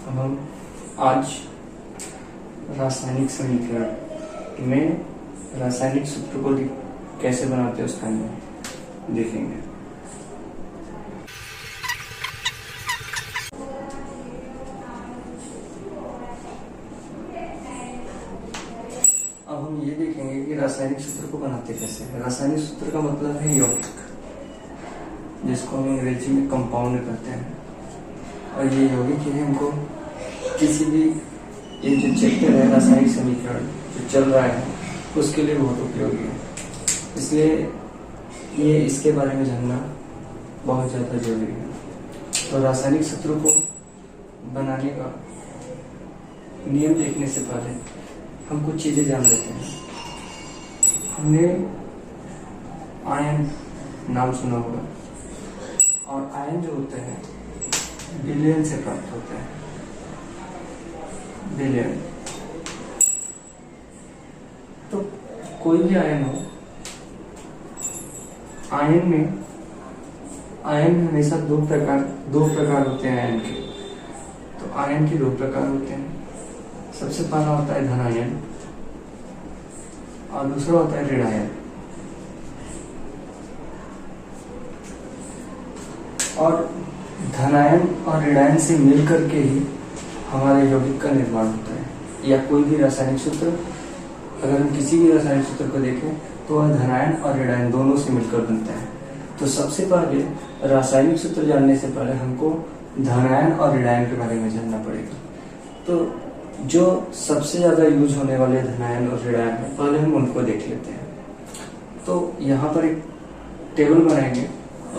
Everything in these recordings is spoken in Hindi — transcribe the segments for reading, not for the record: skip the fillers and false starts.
अब हम आज रासायनिक समीकरण में रासायनिक सूत्र को कैसे बनाते हैं उसका हम देखेंगे। अब हम ये देखेंगे कि रासायनिक सूत्र को बनाते कैसे हैं। रासायनिक सूत्र का मतलब है यौगिक, जिसको हम अंग्रेजी में कंपाउंड कहते हैं। और ये यौगिक ही हमको किसी भी ये जो चैप्टर है रासायनिक समीकरण जो चल रहा है उसके लिए बहुत उपयोगी है, इसलिए ये इसके बारे में जानना बहुत ज़्यादा जरूरी है। तो रासायनिक सूत्रों को बनाने का नियम देखने से पहले हम कुछ चीज़ें जान लेते हैं। हमने आयन नाम सुना होगा, और आयन जो होते हैं विलयन से प्राप्त होते हैं। विलयन तो कोई भी आयन हो, आयन हमेशा दो प्रकार होते हैं आयन के। तो आयन के दो प्रकार होते हैं। सबसे पहला होता है धन आयन और दूसरा होता है ऋण आयन। और धन आयन और ऋण आयन से मिलकर के ही हमारे यौगिक का निर्माण होता है। या कोई भी रासायनिक सूत्र, अगर हम किसी भी रासायनिक सूत्र को देखें तो वह धन आयन और ऋण आयन दोनों से मिलकर बनता है। तो सबसे पहले रासायनिक सूत्र जानने से पहले हमको धन आयन और ऋण आयन के बारे में जानना पड़ेगा। तो जो सबसे ज्यादा यूज होने वाले धन आयन और ऋण आयन है, पहले हम उनको देख लेते हैं। तो यहाँ पर एक टेबल बनाएंगे,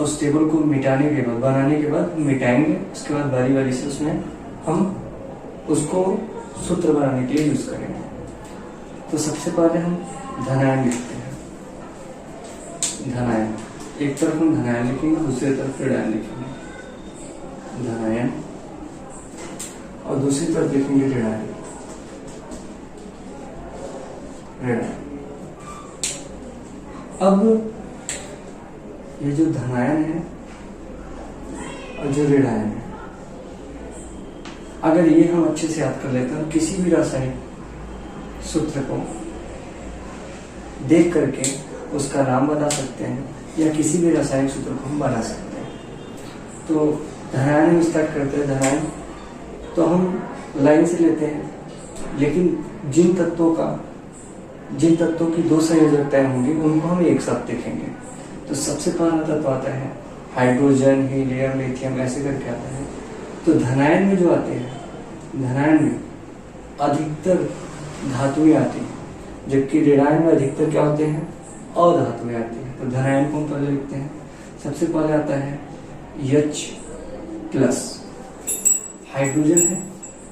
उस टेबल को बनाने के बाद मिटाएंगे। उसके बाद बारी बारी से उसमें हम उसको सूत्र बनाने के लिए यूज करेंगे। तो सबसे पहले हम धन आयन लिखते हैं। धन आयन, एक तरफ हम धन आयन लिखेंगे, दूसरी तरफ ऋण आयन लिखेंगे। धन आयन और दूसरी तरफ लिखेंगे ऋण आयन। अब ये जो धन आयन है और जो ऋण आयन है, अगर ये हम अच्छे से याद कर लेते हैं, किसी भी रासायनिक सूत्र को देख करके उसका नाम बता सकते हैं, या किसी भी रासायनिक सूत्र को हम बना सकते हैं। तो धन आयन में स्टार्ट करते हैं। धन आयन तो हम लाइन से लेते हैं, लेकिन जिन तत्वों की दो संयोजकताएं होंगी उनको हम एक साथ देखेंगे। तो सबसे पहला तत्व आता है हाइड्रोजन, हीलियम, लिथियम, ऐसे करके आता है। तो धन आयन में जो आते हैं, धन आयन में अधिकतर धातुएं आती हैं, जबकि ऋण आयन में अधिकतर क्या होते हैं, अधातुएं आती हैं। तो धन आयन को हम पहले लिखते हैं। सबसे पहले आता है H+, हाइड्रोजन है,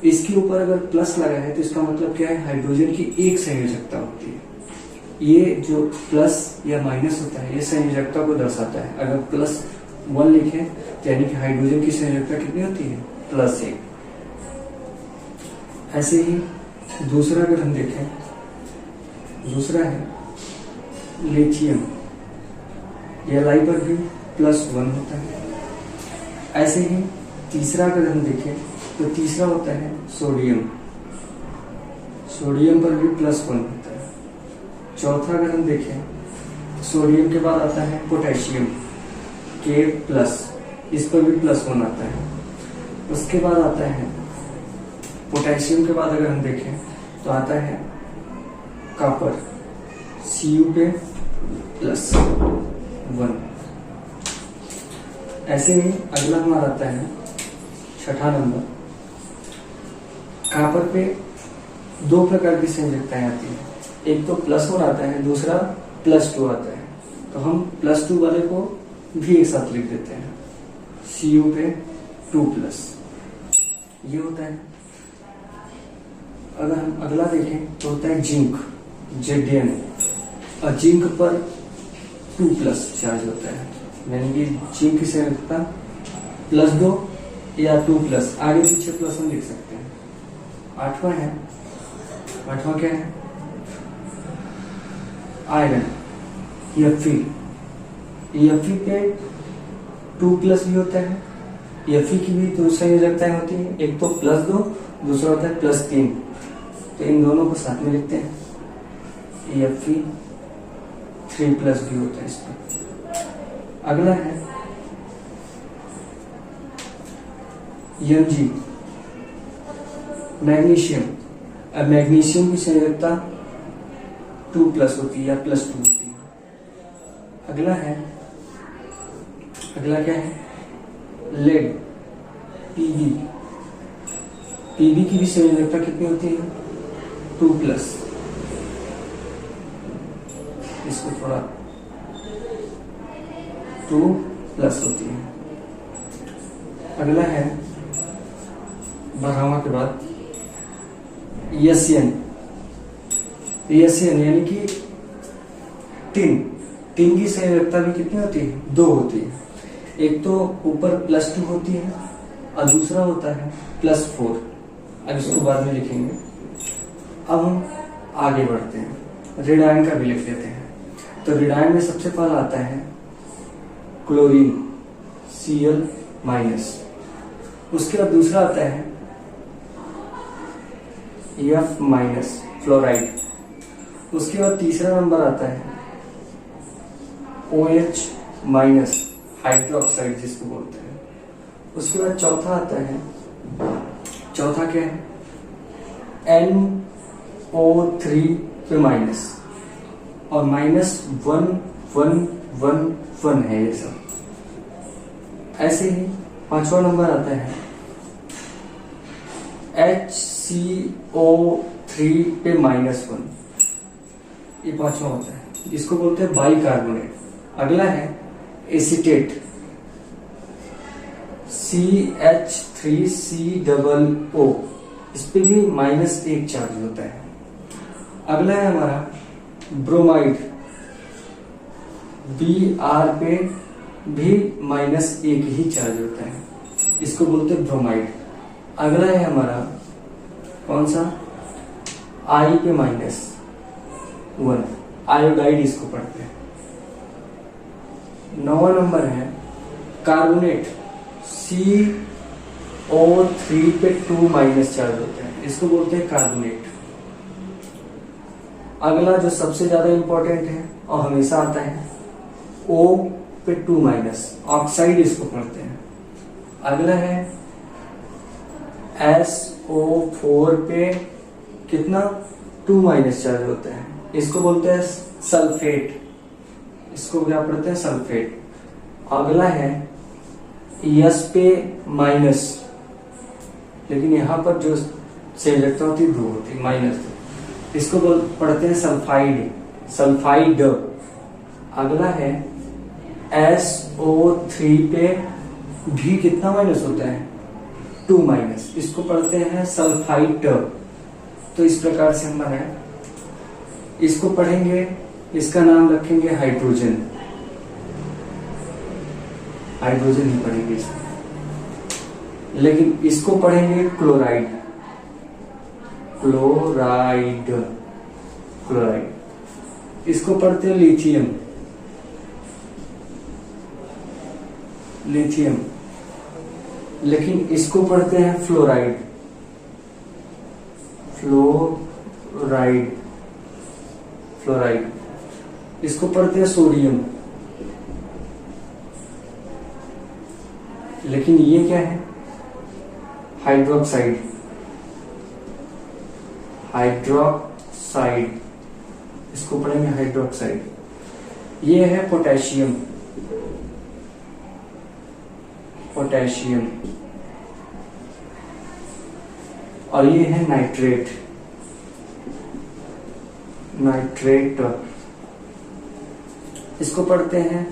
इसके ऊपर अगर प्लस लगा है तो इसका मतलब क्या है, हाइड्रोजन की एक संयोजकता होती है। ये जो प्लस या माइनस होता है, ये संयोजकता को दर्शाता है। अगर +1 लिखें तो यानी कि हाइड्रोजन की संयोजकता कितनी होती है, +1। ऐसे ही दूसरा अगर हम देखें, दूसरा है लिथियम, Li पर भी +1 होता है। ऐसे ही तीसरा अगर हम देखें तो तीसरा होता है सोडियम, सोडियम पर भी +1 होता है। चौथा अगर हम देखें तो सोडियम के बाद आता है पोटेशियम, K+, इस पर भी +1 आता है। उसके बाद आता है पोटेशियम के बाद अगर हम देखें तो आता है कॉपर, Cu पे +1। ऐसे ही अगला हमारा आता है छठा नंबर। कॉपर पे दो प्रकार की संयोजकताएं आती हैं, एक तो +1 आता है, दूसरा +2 आता है। तो हम +2 वाले को भी एक साथ लिख देते हैं, Cu पे 2+, ये होता है। अगर हम अगला देखें तो होता है जिंक, Zn, और जिंक पर 2+ चार्ज होता है, यानी कि जिंक की संयोजकता +2 या 2+, आगे पीछे +1 लिख सकते हैं। आठवां क्या है, आयरन, Fe पे 2+ भी होता है Fe की भी दो संयोजकताएं होती है, एक तो +2, दूसरा होता है +3। तो इन दोनों को साथ में लिखते हैं, Fe 3+ भी होता है इसमें। अगला है Mg, मैग्नीशियम। अब मैग्नीशियम की संयोजकता 2+ होती है या +2 होती है। अगला क्या है? Lead, Pb। Pb की भी संयोजकता कितनी होती है? 2+। इसको थोड़ा 2+ होती है। अगला है बरहमा के बाद यसियन यानी कि टिन की संयोजकता भी कितनी होती है? 2 होती है। एक तो ऊपर +2 होती है और दूसरा होता है +4। अब इसको बाद में लिखेंगे। अब हम आगे बढ़ते हैं, रेडायन का भी लिख लेते हैं। तो रेडायन में सबसे पहला आता है क्लोरीन, Cl-। उसके बाद दूसरा आता है F-, फ्लोराइड। उसके बाद तीसरा नंबर आता है OH-, हाइड्रोक्साइड जिसको बोलते हैं। उसके बाद चौथा आता है, चौथा क्या है? NO3 पे माइनस, और -1 है ये सब। ऐसे ही पांचवा नंबर आता है HCO3 पे -1, ये पांचवा होता है, इसको बोलते हैं बाइकार्बोनेट। अगला है एसीटेट, CH3COO, इस पे भी -1 चार्ज होता है। अगला है हमारा ब्रोमाइड, Br पे भी -1 ही चार्ज होता है, इसको बोलते हैं ब्रोमाइड। अगला है हमारा कौन सा? I पे -1, आयोडाइड इसको पढ़ते हैं। 9वां नंबर है कार्बोनेट, CO3 पे 2- चार्ज होता है, इसको बोलते हैं कार्बोनेट। अगला जो सबसे ज्यादा इंपॉर्टेंट है और हमेशा आता है, O पे 2-, ऑक्साइड इसको पढ़ते हैं। अगला है SO4 पे कितना? 2- चार्ज होता है, इसको बोलते हैं सल्फेट, इसको क्या पढ़ते हैं? सल्फेट। अगला है S पे माइनस, लेकिन यहां पर जो संयोजकता होती है 2 होती है, -2, इसको पढ़ते हैं सल्फाइड। अगला है SO3 पे भी कितना माइनस होता है? 2-, इसको पढ़ते हैं सल्फाइड। तो इस प्रकार से हम बनाए, इसको पढ़ेंगे, इसका नाम रखेंगे हाइड्रोजन ही पढ़ेंगे इसको। लेकिन इसको पढ़ेंगे क्लोराइड। इसको पढ़ते हैं लिथियम, लेकिन इसको पढ़ते हैं फ्लोराइड। इसको पढ़ते हैं सोडियम, लेकिन ये क्या है? हाइड्रोक्साइड। इसको पढ़ेंगे हाइड्रोक्साइड। ये है पोटेशियम, और ये है नाइट्रेट। इसको पढ़ते हैं।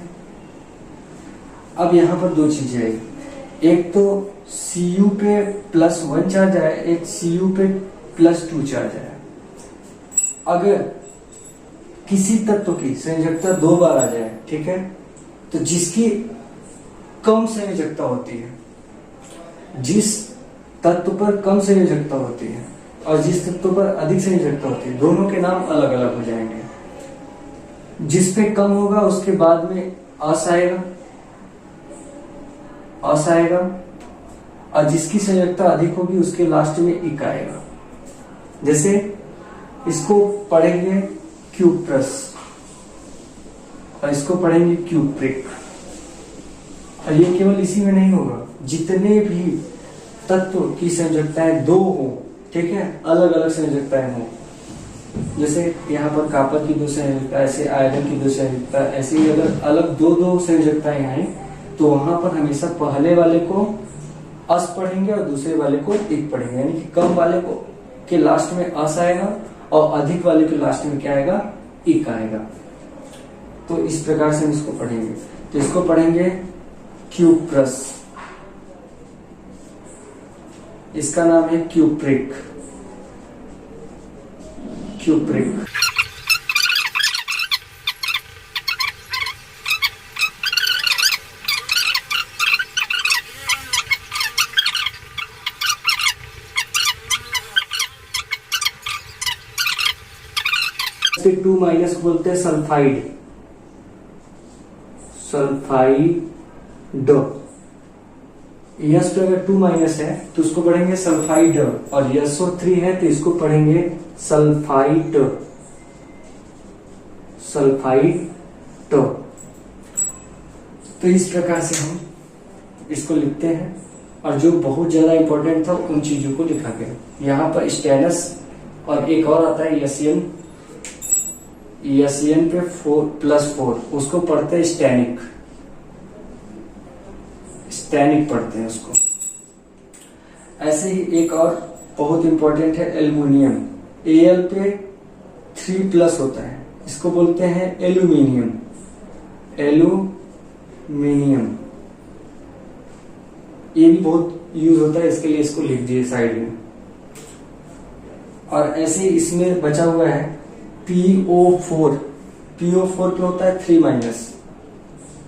अब यहां पर 2 चीजें आई, एक तो Cu पे +1 चार्ज आया, एक Cu पे +2 चार्ज आया। अगर किसी तत्व की संयोजकता 2 बार आ जाए, ठीक है, तो जिसकी कम संयोजकता होती है, जिस तत्व पर कम संयोजकता होती है और जिस तत्व पर अधिक संयोजकता होती है, दोनों के नाम अलग अलग हो जाएंगे। जिस पे कम होगा उसके बाद में अस आएगा, और जिसकी संयोजकता अधिक होगी उसके लास्ट में इक आएगा। जैसे इसको पढ़ेंगे क्यूप्रस और इसको पढ़ेंगे क्यूप्रिक। और ये केवल इसी में नहीं होगा, जितने भी तत्व की संयोजकताएं दो हो, ठीक है, अलग अलग संयोजकताएं हो, जैसे यहाँ पर कॉपर की दो संयोजकता, ऐसे आयरन की दो संयोजकता, ऐसे ही अगर अलग दो दो संयोजकताएं आए तो वहां पर हमेशा पहले वाले को अस पढ़ेंगे और दूसरे वाले को इक पढ़ेंगे। यानी कि कम वाले को के लास्ट में अस आएगा और अधिक वाले के लास्ट में क्या आएगा, इक आएगा। तो इस प्रकार से हम इसको पढ़ेंगे। तो इसको पढ़ेंगे क्यूप्रस, इसका नाम है क्यूप्रिक। क्यूप्रिक फिर 2 माइनस को बोलते हैं सल्फाइड। सल्फाइड यस पे अगर 2 माइनस है तो उसको पढ़ेंगे सल्फाइड, और यस और 3 है तो इसको पढ़ेंगे सल्फाइड। सल्फाइड। तो इस प्रकार से हम इसको लिखते हैं। और जो बहुत ज्यादा इंपॉर्टेंट था उन चीजों को लिखा गया यहाँ पर स्टेनस, और एक और आता है यसियन। यसियन पे 4+4 उसको पढ़ते हैं स्टैनिक। स्टैनिक पढ़ते हैं उसको। ऐसे ही एक और बहुत इंपॉर्टेंट है एल्युमिनियम। Al पे 3+ होता है, इसको बोलते हैं एल्यूमिनियम। एल्यूमिनियम ये भी बहुत यूज होता है, इसके लिए इसको लिख दिए साइड में। और ऐसे इसमें बचा हुआ है PO4। PO4 पे होता है 3-,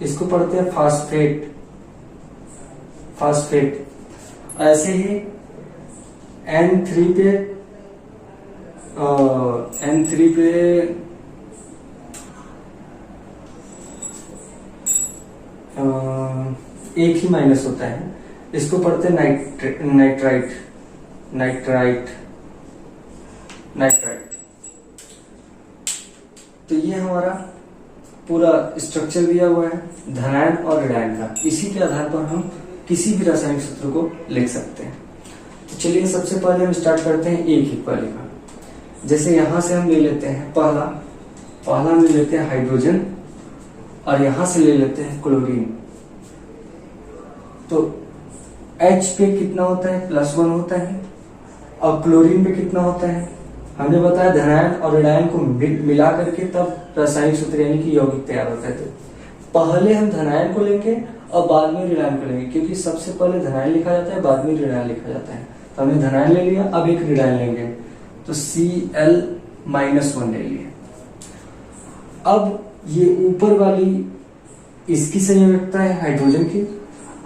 इसको पढ़ते हैं फास्फेट। फास्फेट। ऐसे ही N3 पे एक ही माइनस होता है, इसको पढ़ते हैं नाइट्राइट। नाइट्राइट। नाइट्राइट। तो ये हमारा पूरा स्ट्रक्चर दिया हुआ है धनायन और ऋणायन का। इसी के आधार पर हम किसी भी रासायनिक सूत्र को लिख सकते हैं। तो चलिए सबसे पहले हम स्टार्ट करते हैं एक वाले का। जैसे यहां से हम ले लेते हैं पहला हम ले लेते हैं हाइड्रोजन, और यहां से ले लेते हैं क्लोरीन। तो H पे कितना होता है, +1 होता है, और क्लोरीन पे कितना होता है, हमने बताया धनायन और ऋणायन को मिला करके तब रासायनिक सूत्र यानी कि यौगिक तैयार होता है। तो पहले हम धनायन को लेंगे और बाद में ऋणायन को लेंगे, क्योंकि सबसे पहले धनायन लिखा जाता है बाद में ऋणायन लिखा जाता है। तो हमने धनायन ले लिया, अब एक ऋणायन लेंगे तो Cl-1 ले लिए। अब ये ऊपर वाली इसकी संयोजकता है हाइड्रोजन की,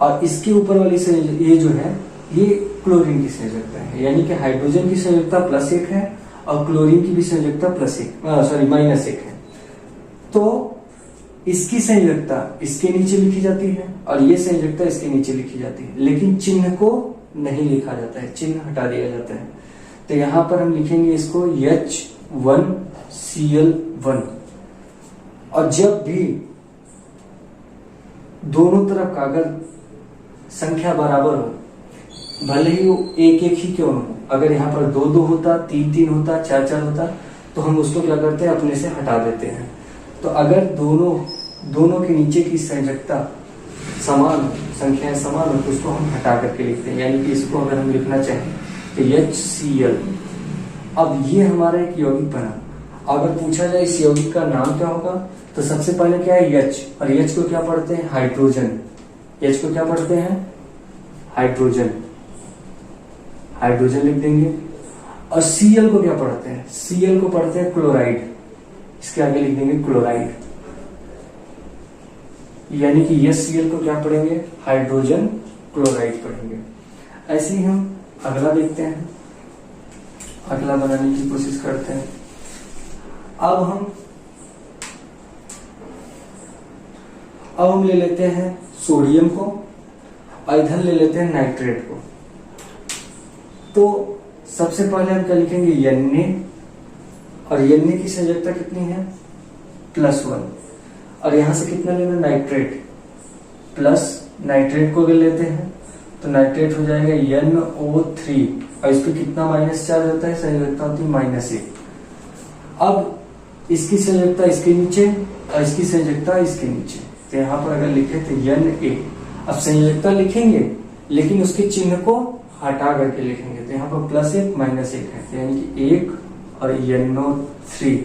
और इसके ऊपर वाली ये जो है ये क्लोरीन की संयोजकता है, यानी कि हाइड्रोजन की संयोजकता +1 है और क्लोरीन की भी संयोजकता -1 है। तो इसकी संयोजकता इसके नीचे लिखी जाती है और ये संयोजकता इसके नीचे लिखी जाती है, लेकिन चिन्ह को नहीं लिखा जाता है, चिन्ह हटा दिया जाता है। तो यहां पर हम लिखेंगे इसको H1Cl1। और जब भी दोनों तरफ का अगर संख्या बराबर हो, भले ही वो एक ही क्यों हो, अगर यहाँ पर 2-2 होता, 3-3 होता, 4-4 होता, तो हम उसको क्या करते हैं, अपने से हटा देते हैं। तो अगर दोनों के नीचे की संयोजकता समान हो, संख्याएं समान हो, तो उसको हम हटा करके लिखते हैं। यानी कि इसको अगर हम लिखना चाहें तो HCl। अब ये हमारा एक यौगिक बना। अगर पूछा जाए इस यौगिक का नाम क्या होगा, तो सबसे पहले क्या है H, और H को क्या पढ़ते हैं, हाइड्रोजन। H को क्या पढ़ते हैं, हाइड्रोजन। हाइड्रोजन लिख देंगे। और Cl को क्या पढ़ते हैं, Cl को पढ़ते हैं क्लोराइड। इसके आगे लिख देंगे क्लोराइड। यानी कि Cl को क्या पढ़ेंगे, हाइड्रोजन क्लोराइड पढ़ेंगे। ऐसे ही हम अगला देखते हैं, अगला बनाने की कोशिश करते हैं। अब हम ले लेते हैं सोडियम को, और इधर ले लेते हैं नाइट्रेट को। तो सबसे पहले हम क्या लिखेंगे, Na, और Na की संयोजकता कितनी है, +1, और यहां से कितना लेना, नाइट्रेट, प्लस नाइट्रेट को अगर लेते हैं तो नाइट्रेट हो जाएगा NO3, और इस पे कितना माइनस चार्ज होता है, संयोजकता होती है -1। अब इसकी संयोजकता इसके नीचे और इसकी संयोजकता इसके नीचे, तो यहाँ पर अगर लिखे तो Na, अब संयोजकता लिखेंगे लेकिन उसके चिन्ह को हटा करके लिखेंगे, तो यहाँ पर +1 -1 है, तो यानी कि 1 और NO3।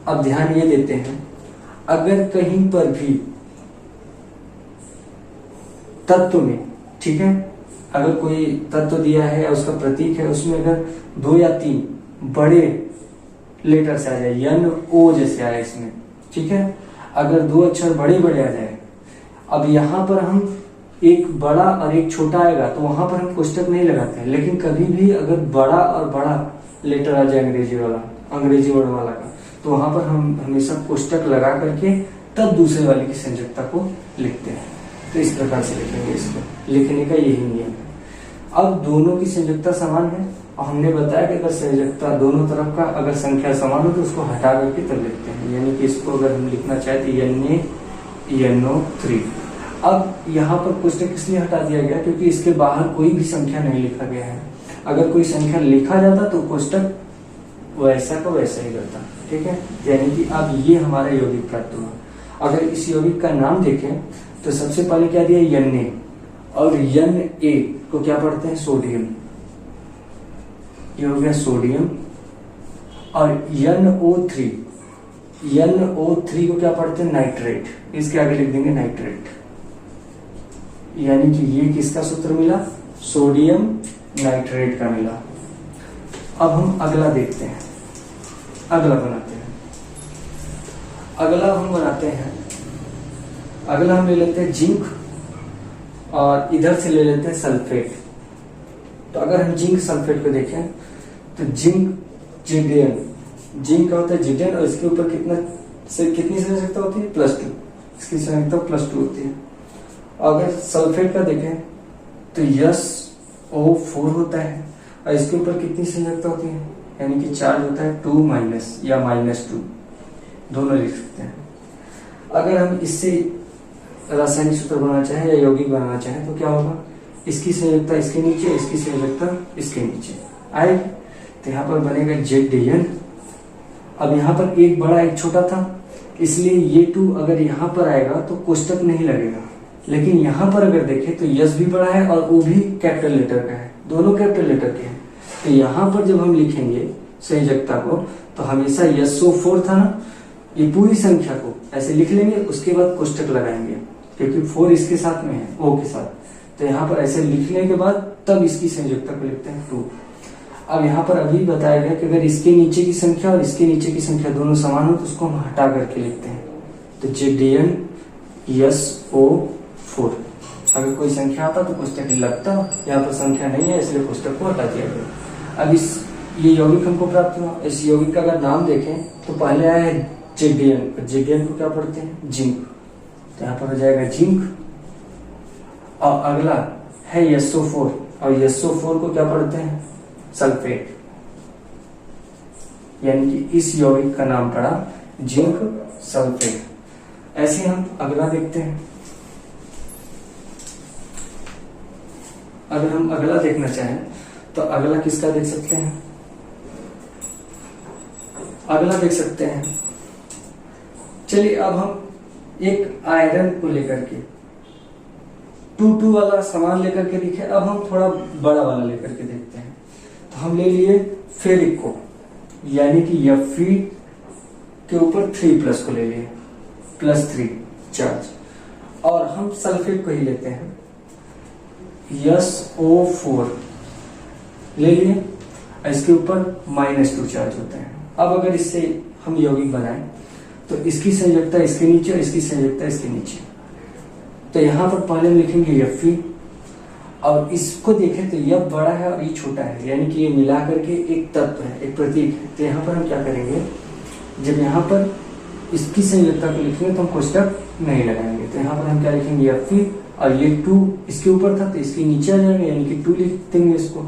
अब ध्यान ये देते हैं, अगर कहीं पर भी तत्व में, ठीक है, अगर कोई तत्व दिया है और उसका प्रतीक है, उसमें अगर 2 या 3 बड़े लेटर से आ जाए, NO जैसे आए इसमें, ठीक है, अगर 2 अक्षर बड़े बड़े आ जाए, अब यहाँ पर हम एक बड़ा और एक छोटा आएगा तो वहां पर हम कोष्टक नहीं लगाते हैं, लेकिन कभी भी अगर बड़ा और बड़ा लेटर आ जाए अंग्रेजी वर्ड वाला का, तो वहां पर हम हमेशा कोष्टक लगा करके तब दूसरे वाले की संयोजकता को लिखते हैं। तो इस प्रकार से लिखेंगे, इसको लिखने का यही नियम है। अब दोनों की संयोजकता समान है, और हमने बताया कि अगर संयोजकता दोनों तरफ का अगर संख्या समान हो तो उसको हटा करके तब लिखते हैं, यानी कि इसको अगर हम लिखना चाहे तो NO3। अब यहाँ पर कोष्टक इसलिए हटा दिया गया क्योंकि इसके बाहर कोई भी संख्या नहीं लिखा गया है। अगर कोई संख्या लिखा जाता तो कोष्टक वैसा का वैसा ही करता, ठीक है, यानी कि अब ये हमारा यौगिक प्राप्त हुआ। अगर इस यौगिक का नाम देखें तो सबसे पहले क्या दिया, Na, और Na को क्या पढ़ते हैं, सोडियम, ये हो गया सोडियम, और NO3 को क्या पढ़ते हैं, नाइट्रेट, इसके आगे लिख देंगे नाइट्रेट, यानी कि ये किसका सूत्र मिला, सोडियम नाइट्रेट का मिला। अब हम अगला देखते हैं, अगला हम बनाते हैं, अगला हम ले लेते हैं जिंक, और इधर से ले लेते हैं सल्फेट। तो अगर हम जिंक सल्फेट को देखें तो जिंक का होता है Zn, और इसके ऊपर कितनी संयोजकता होती है, +2, इसकी संयोजकता +2 होती है। अगर सल्फेट का देखें तो SO4 होता है, और इसके ऊपर कितनी संयोजकता होती है, यानी कि चार्ज होता है 2- या -2, दोनों लिख सकते हैं। अगर हम इससे रासायनिक सूत्र बनाना चाहें या यौगिक बनाना चाहें तो क्या होगा, इसकी संयोजकता इसके नीचे, इसकी संयोजकता इसके नीचे आएगी, तो यहाँ पर बनेगा Zn। अब यहाँ पर एक बड़ा एक छोटा था, इसलिए ये 2 अगर यहाँ पर आएगा तो कोष्टक नहीं लगेगा, लेकिन यहाँ पर अगर देखें तो यस भी बड़ा है और वो भी कैपिटल लेटर का है, दोनों कैपिटल लेटर के हैं। तो यहाँ पर जब हम लिखेंगे संयोजकता को तो हमेशा SO4 था ना, ये पूरी संख्या को ऐसे लिख लेंगे, उसके बाद कोष्टक लगाएंगे क्योंकि 4 इसके साथ में है, O के साथ, तो यहाँ पर ऐसे लिखने के बाद तब इसकी संयोजकता को लिखते हैं 2। अब यहाँ पर अभी बताया गया कि अगर इसके नीचे की संख्या और इसके नीचे की संख्या दोनों समान हो तो उसको हम हटा करके लिखते हैं, तो Zn SO4। अगर कोई संख्या आता तो कोष्टक लगता, यहाँ पर संख्या नहीं है इसलिए कोष्टक को हटा दिया गया। अब ये यौगिक हमको प्राप्त हुआ। इस यौगिक का अगर नाम देखें तो पहले आया है Zn को क्या पढ़ते हैं, जिंक, तो यहाँ पर हो जाएगा जिंक, और अगला है SO4, और SO4 को क्या पढ़ते हैं, सल्फेट, यानी कि इस यौगिक का नाम पड़ा जिंक सल्फेट। ऐसे हम अगला देखते हैं। अगर हम अगला देखना चाहें तो अगला किसका देख सकते हैं, अगला देख सकते हैं, चलिए अब हम एक आयरन को लेकर के 2 वाला सामान लेकर के लिखे। अब हम थोड़ा बड़ा वाला लेकर के देखते हैं। तो हम ले लिए फेरिक को, यानी कि Fe के ऊपर 3+ को ले लिए, +3 चार्ज, और हम सल्फेट को ही लेते हैं, SO4 ले लिए, इसके ऊपर -2 चार्ज होते हैं। अब अगर इससे हम यौगिक बनाएं तो इसकी संयोजकता इसके नीचे और इसकी संयोजकता इसके नीचे, तो यहाँ पर पहले हम लिखेंगे Fe, और इसको देखें तो यह बड़ा है और ये छोटा है, यानी कि ये मिला करके एक तत्व है, एक प्रतीक है। तो यहाँ पर हम क्या करेंगे, जब यहाँ पर इसकी संयोजकता को लिखेंगे तो हम कोष्टक नहीं लगाएंगे, तो यहाँ पर हम क्या लिखेंगे Fe और ये 2 इसके ऊपर था तो इसके नीचे आ जाएगा, यानी कि 2 लिख देंगे इसको।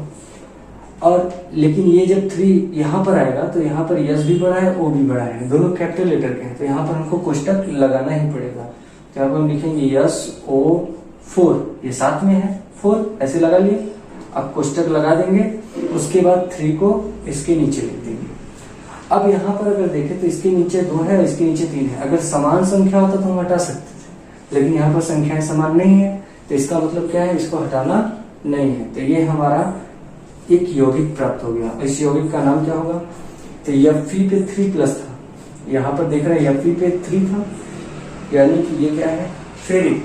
और लेकिन ये जब 3 यहाँ पर आएगा तो यहाँ पर यस भी बड़ा है, ओ भी बड़ा है, दोनों कैपिटल लेटर के हैं, तो यहाँ पर हमको कोष्टक लगाना ही पड़ेगा। तो यहाँ पर हम लिखेंगे यस ओ 4, ये साथ में है 4, ऐसे लगा लिए। अब कोष्टक लगा देंगे, उसके बाद 3 को इसके नीचे लिख देंगे। अब यहाँ पर अगर देखें तो इसके नीचे 2 है और इसके नीचे 3 है। अगर समान संख्या होता तो हम हटा सकते थे, लेकिन यहाँ पर संख्याएं समान नहीं है, तो इसका मतलब क्या है, इसको हटाना नहीं है। तो ये हमारा एक यौगिक प्राप्त हो गया। इस यौगिक का नाम क्या होगा, तो Fe पे 3 प्लस था, यहाँ पर देख रहे हैं Fe पे 3 था, यानी कि ये क्या है, फेरिक,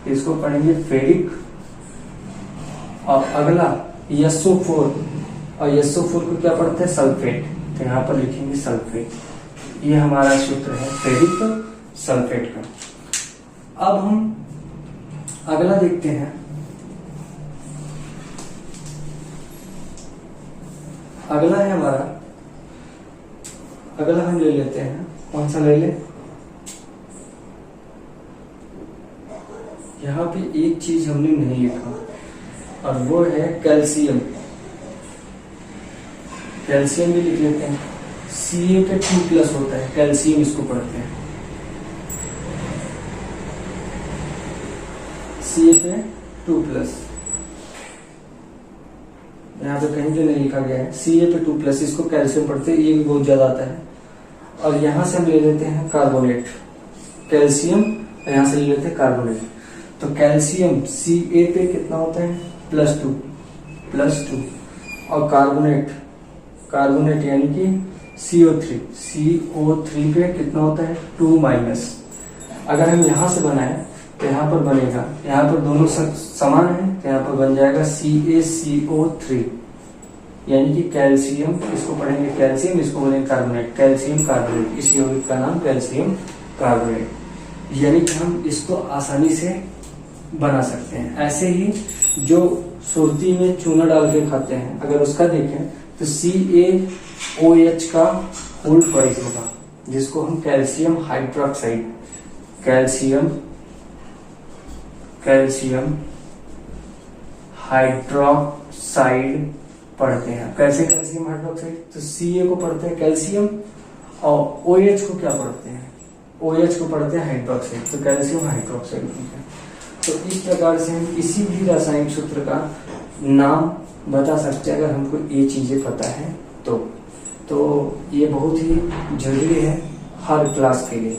इसको पढ़ेंगे फेरिक। और अगला SO4, और SO4 को क्या पढ़ते हैं, सल्फेट, तो यहाँ पर लिखेंगे सल्फेट। ये हमारा सूत्र है फेरिक सल्फेट का। अब हम अगला देखते हैं, अगला है हमारा, अगला हम ले लेते हैं, कौन सा ले ले, यहाँ पे एक चीज हमने नहीं लिखा और वो है कैल्शियम। कैल्शियम भी लिख लेते हैं, Ca पे 2 प्लस होता है, कैल्शियम इसको पढ़ते हैं, Ca पे 2 प्लस, यहाँ पे कहीं भी नहीं लिखा गया है, Ca पे 2 प्लस, इसको कैल्शियम पढ़ते हैं, ये भी बहुत ज्यादा आता है। और यहाँ से हम ले लेते हैं कार्बोनेट, कैल्शियम, यहाँ से ले लेते हैं कार्बोनेट। तो कैल्शियम Ca पे कितना होता है, +2, और कार्बोनेट यानी कि CO3 पे कितना होता है, 2-। अगर हम यहाँ से बनाए तो यहाँ पर बनेगा, यहाँ पर दोनों समान है तो यहाँ पर बन जाएगा CaCO3, यानी कि कैल्शियम, इसको पढ़ेंगे कैल्शियम, इसको बोलेंगे कार्बोनेट, कैल्शियम कार्बोनेट। इस यौगिक का नाम कैल्शियम कार्बोनेट, यानी कि हम इसको आसानी से बना सकते हैं। ऐसे ही जो सुरती में चूना डाल के खाते हैं, अगर उसका देखें तो CaOH का होल ट्वाइस होगा, जिसको हम कैल्शियम हाइड्रोक्साइड, कैल्शियम हाइड्रोक्साइड पढ़ते हैं। कैसे कैल्शियम हाइड्रोक्साइड, तो Ca को पढ़ते हैं कैल्शियम और OH को क्या पढ़ते हैं, OH को पढ़ते हैं हाइड्रोक्साइड, तो कैल्शियम हाइड्रोक्साइड होता है। तो इस प्रकार से हम किसी भी रासायनिक सूत्र का नाम बता सकते हैं अगर हमको ये चीजें पता है तो ये बहुत ही जरूरी है हर क्लास के लिए।